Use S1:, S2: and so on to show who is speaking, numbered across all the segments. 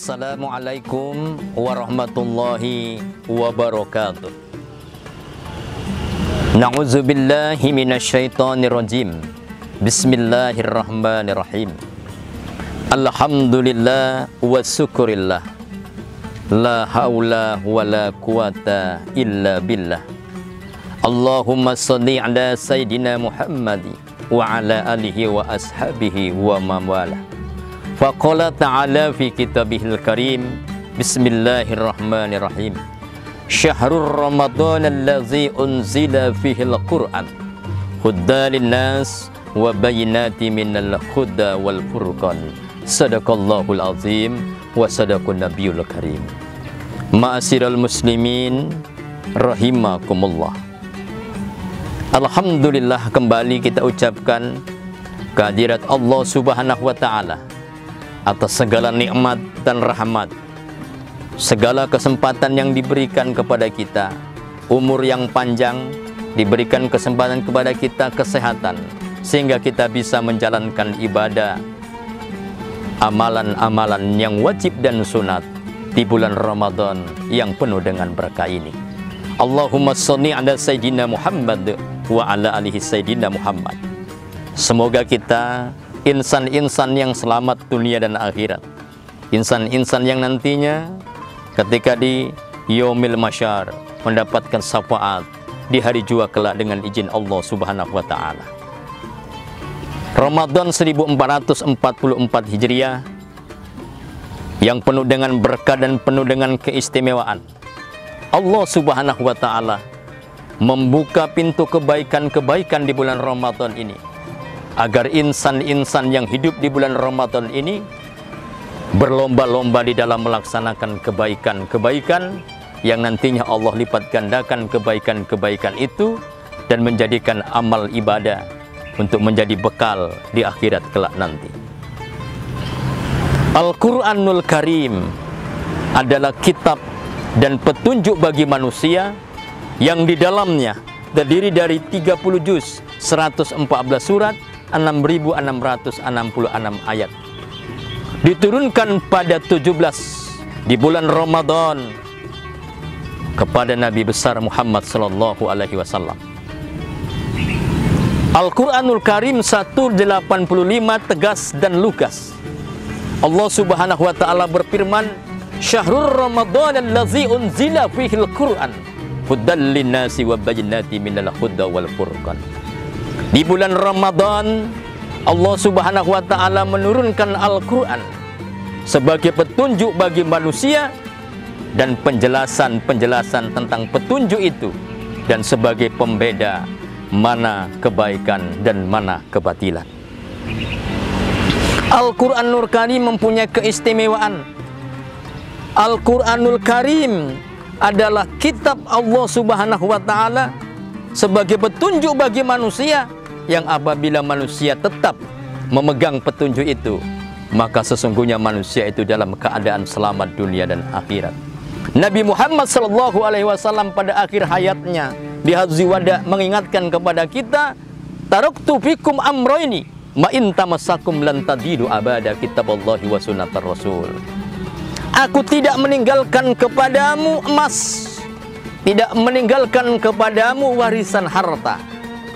S1: Assalamualaikum warahmatullahi wabarakatuh. Na'udzubillahi minasyaitonirrajim. Bismillahirrahmanirrahim. Alhamdulillah wa syukurillah. La haula wa la quwata illa billah. Allahumma sholli ala sayyidina Muhammad wa ala alihi wa ashabihi wa mawala. Faqala ta'ala fi kitabihil karim. Bismillahirrahmanirrahim. Syahrul Ramadan allazi unzila fihil Qur'an hudan linnas wa bayyinati minal huda wal furqan. Sadaqallahul azim wa sadaqun nabiyul karim. Ma'asyiral muslimin rahimakumullah. Alhamdulillah, kembali kita ucapkan kehadirat Allah Subhanahu wa taala atas segala nikmat dan rahmat, segala kesempatan yang diberikan kepada kita, umur yang panjang, diberikan kesempatan kepada kita kesehatan, sehingga kita bisa menjalankan ibadah, amalan-amalan yang wajib dan sunat di bulan Ramadan yang penuh dengan berkah ini. Allahumma sholli ala sayyidina Muhammad wa ala alihi sayyidina Muhammad. Semoga kita insan-insan yang selamat dunia dan akhirat, insan-insan yang nantinya ketika di yaumil masyar mendapatkan syafaat di hari jua kelak dengan izin Allah Subhanahu wa taala. Ramadan 1444 Hijriah yang penuh dengan berkah dan penuh dengan keistimewaan. Allah Subhanahu wa taala membuka pintu kebaikan-kebaikan di bulan Ramadan ini, agar insan-insan yang hidup di bulan Ramadan ini berlomba-lomba di dalam melaksanakan kebaikan-kebaikan yang nantinya Allah lipat gandakan kebaikan-kebaikan itu dan menjadikan amal ibadah untuk menjadi bekal di akhirat kelak nanti. Al-Quranul Karim adalah kitab dan petunjuk bagi manusia yang di dalamnya terdiri dari 30 juz, 114 surat, 6.666 ayat. Diturunkan pada 17 di bulan Ramadan kepada Nabi besar Muhammad sallallahu alaihi wasallam. Al-Quranul Karim 185 tegas dan lugas. Allah Subhanahu wa taala berfirman, Syahrul Ramadan allazi unzila fihil Qur'an hudan linnasi wa bayyinati minal huda wal furqan. Di bulan Ramadan, Allah Subhanahu wa taala menurunkan Al-Qur'an sebagai petunjuk bagi manusia dan penjelasan-penjelasan tentang petunjuk itu, dan sebagai pembeda mana kebaikan dan mana kebatilan. Al-Qur'anul Karim mempunyai keistimewaan. Al-Qur'anul Karim adalah kitab Allah Subhanahu wa taala sebagai petunjuk bagi manusia, yang apabila manusia tetap memegang petunjuk itu, maka sesungguhnya manusia itu dalam keadaan selamat dunia dan akhirat. Nabi Muhammad sallallahu alaihi wasallam pada akhir hayatnya di Hajjul Wada mengingatkan kepada kita, taraktu fikum amroini ma in tamassakum lan tadidu abada kitaballahi wa sunnatar rasul. Aku tidak meninggalkan kepadamu emas, tidak meninggalkan kepadamu warisan harta,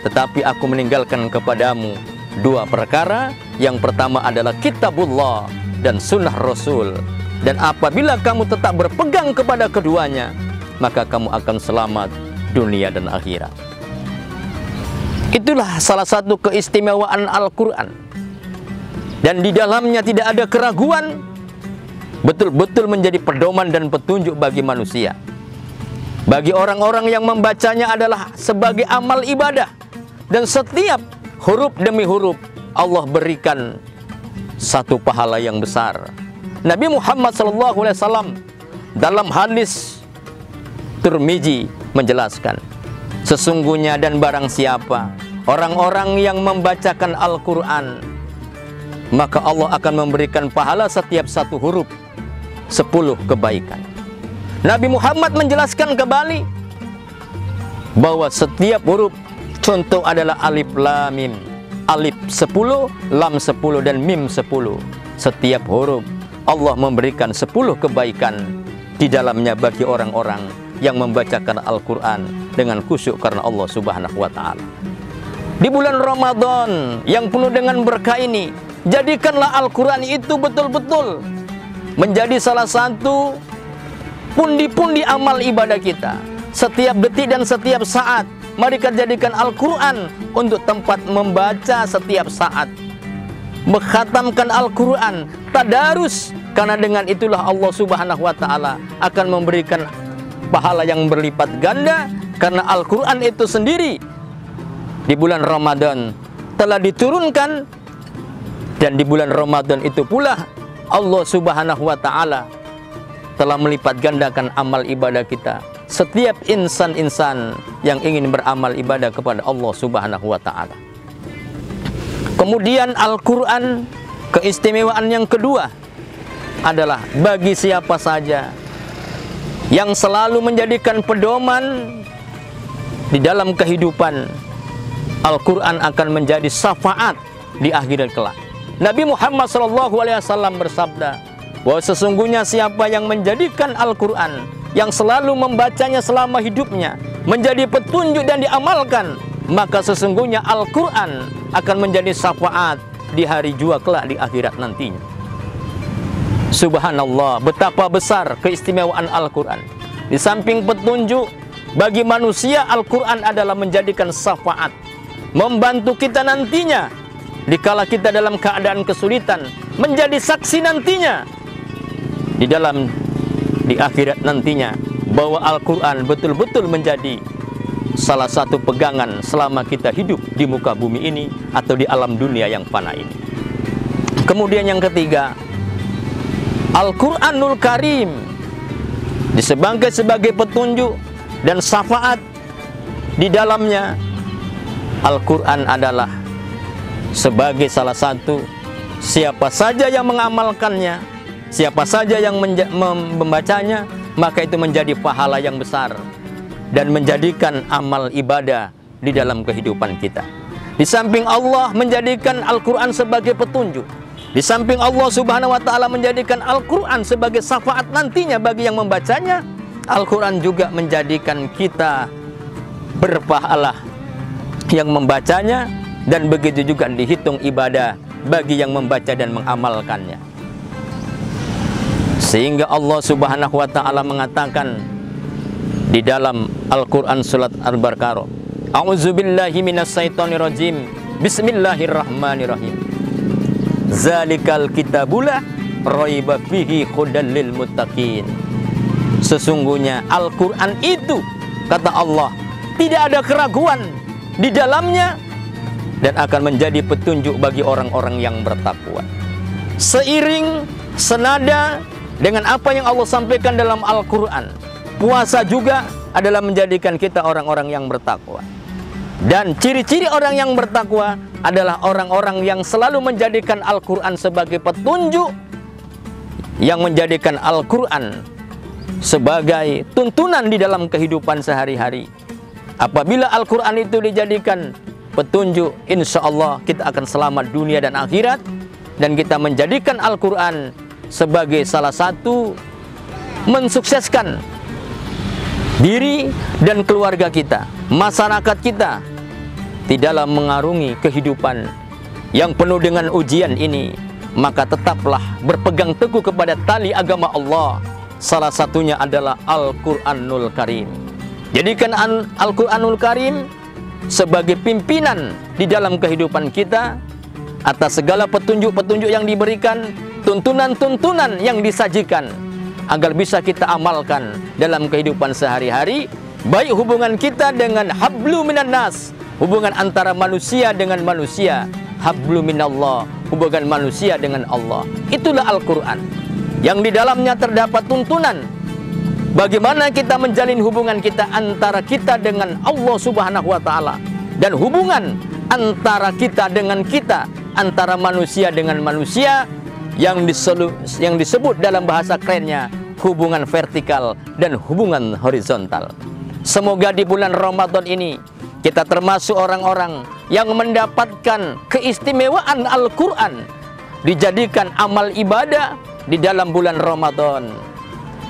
S1: tetapi aku meninggalkan kepadamu dua perkara. Yang pertama adalah kitabullah dan sunnah rasul. Dan apabila kamu tetap berpegang kepada keduanya, maka kamu akan selamat dunia dan akhirat. Itulah salah satu keistimewaan Al-Quran. Dan di dalamnya tidak ada keraguan, betul-betul menjadi pedoman dan petunjuk bagi manusia. Bagi orang-orang yang membacanya adalah sebagai amal ibadah, dan setiap huruf demi huruf Allah berikan satu pahala yang besar. Nabi Muhammad SAW dalam hadis Tirmizi menjelaskan, sesungguhnya dan barang siapa orang-orang yang membacakan Al-Quran, maka Allah akan memberikan pahala setiap satu huruf 10 kebaikan. Nabi Muhammad menjelaskan kembali bahwa setiap huruf, contoh adalah alif lam mim, alif 10, lam 10, dan mim 10. Setiap huruf Allah memberikan 10 kebaikan di dalamnya bagi orang-orang yang membacakan Al-Quran dengan khusyuk karena Allah Subhanahu wa Ta'ala. Di bulan Ramadan yang penuh dengan berkah ini, jadikanlah Al-Quran itu betul-betul menjadi salah satu pundi-pundi amal ibadah kita. Setiap detik dan setiap saat, mari kita jadikan Al-Quran untuk tempat membaca setiap saat, mengkhatamkan Al-Quran, tadarus, karena dengan itulah Allah Subhanahu wa Ta'ala akan memberikan pahala yang berlipat ganda, karena Al-Quran itu sendiri di bulan Ramadan telah diturunkan, dan di bulan Ramadan itu pula Allah Subhanahu wa Ta'ala telah melipat gandakan amal ibadah kita. Setiap insan-insan yang ingin beramal ibadah kepada Allah Subhanahu wa Ta'ala. Kemudian Al-Quran, keistimewaan yang kedua adalah bagi siapa saja yang selalu menjadikan pedoman di dalam kehidupan, Al-Quran akan menjadi syafaat di akhirat kelak. Nabi Muhammad SAW bersabda bahwa sesungguhnya siapa yang menjadikan Al-Quran, yang selalu membacanya selama hidupnya, menjadi petunjuk dan diamalkan, maka sesungguhnya Al-Quran akan menjadi syafaat di hari jua kelak di akhirat nantinya. Subhanallah, betapa besar keistimewaan Al-Quran. Di samping petunjuk bagi manusia, Al-Quran adalah menjadikan syafaat, membantu kita nantinya dikala kita dalam keadaan kesulitan, menjadi saksi nantinya di akhirat nantinya, bahwa Al-Quran betul-betul menjadi salah satu pegangan selama kita hidup di muka bumi ini atau di alam dunia yang fana ini. Kemudian yang ketiga, Al-Quranul Karim sebagai petunjuk dan syafaat di dalamnya. Al-Quran adalah sebagai salah satu, siapa saja yang mengamalkannya, siapa saja yang membacanya, maka itu menjadi pahala yang besar dan menjadikan amal ibadah di dalam kehidupan kita. Di samping Allah menjadikan Al-Quran sebagai petunjuk, di samping Allah Subhanahu wa Ta'ala menjadikan Al-Quran sebagai syafaat nantinya bagi yang membacanya, Al-Quran juga menjadikan kita berpahala yang membacanya, dan begitu juga dihitung ibadah bagi yang membaca dan mengamalkannya. Sehingga Allah Subhanahu wa Ta'ala mengatakan di dalam Al-Quran surat Al-Baqarah, A'udzubillahi minasyaitonirrajim, Bismillahirrahmanirrahim. Zalikal kitabula raiba fihi hudal lil muttaqin. Sesungguhnya Al-Quran itu, kata Allah, tidak ada keraguan di dalamnya dan akan menjadi petunjuk bagi orang-orang yang bertakwa. Seiring senada dengan apa yang Allah sampaikan dalam Al-Quran, puasa juga adalah menjadikan kita orang-orang yang bertakwa. Dan ciri-ciri orang yang bertakwa adalah orang-orang yang selalu menjadikan Al-Quran sebagai petunjuk, yang menjadikan Al-Quran sebagai tuntunan di dalam kehidupan sehari-hari. Apabila Al-Quran itu dijadikan petunjuk, insya Allah kita akan selamat dunia dan akhirat. Dan kita menjadikan Al-Quran sebagai salah satu mensukseskan diri dan keluarga kita, masyarakat kita, di dalam mengarungi kehidupan yang penuh dengan ujian ini. Maka tetaplah berpegang teguh kepada tali agama Allah. Salah satunya adalah Al-Quranul Karim. Jadikan Al-Quranul Karim sebagai pimpinan di dalam kehidupan kita, atas segala petunjuk-petunjuk yang diberikan, tuntunan-tuntunan yang disajikan, agar bisa kita amalkan dalam kehidupan sehari-hari, baik hubungan kita dengan hablu minan nas, hubungan antara manusia dengan manusia, hablu minallah, hubungan manusia dengan Allah. Itulah Al-Quran, yang di dalamnya terdapat tuntunan bagaimana kita menjalin hubungan kita antara kita dengan Allah Subhanahu wa Ta'ala, dan hubungan antara kita dengan kita, antara manusia dengan manusia, yang disebut dalam bahasa kerennya hubungan vertikal dan hubungan horizontal. Semoga di bulan Ramadan ini kita termasuk orang-orang yang mendapatkan keistimewaan Al-Quran, dijadikan amal ibadah di dalam bulan Ramadan.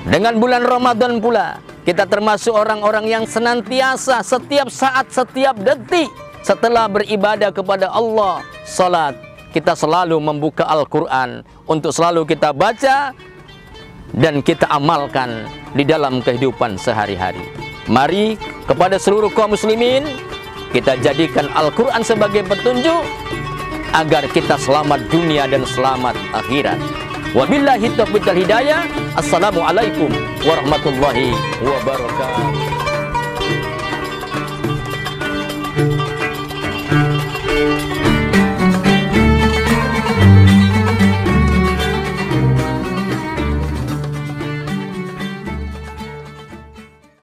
S1: Dengan bulan Ramadan pula, kita termasuk orang-orang yang senantiasa setiap saat, setiap detik setelah beribadah kepada Allah, salat, kita selalu membuka Al-Quran untuk selalu kita baca dan kita amalkan di dalam kehidupan sehari-hari. Mari kepada seluruh kaum muslimin, kita jadikan Al-Quran sebagai petunjuk agar kita selamat dunia dan selamat akhirat. Wabillahi taufiq wal hidayah. Assalamualaikum warahmatullahi wabarakatuh.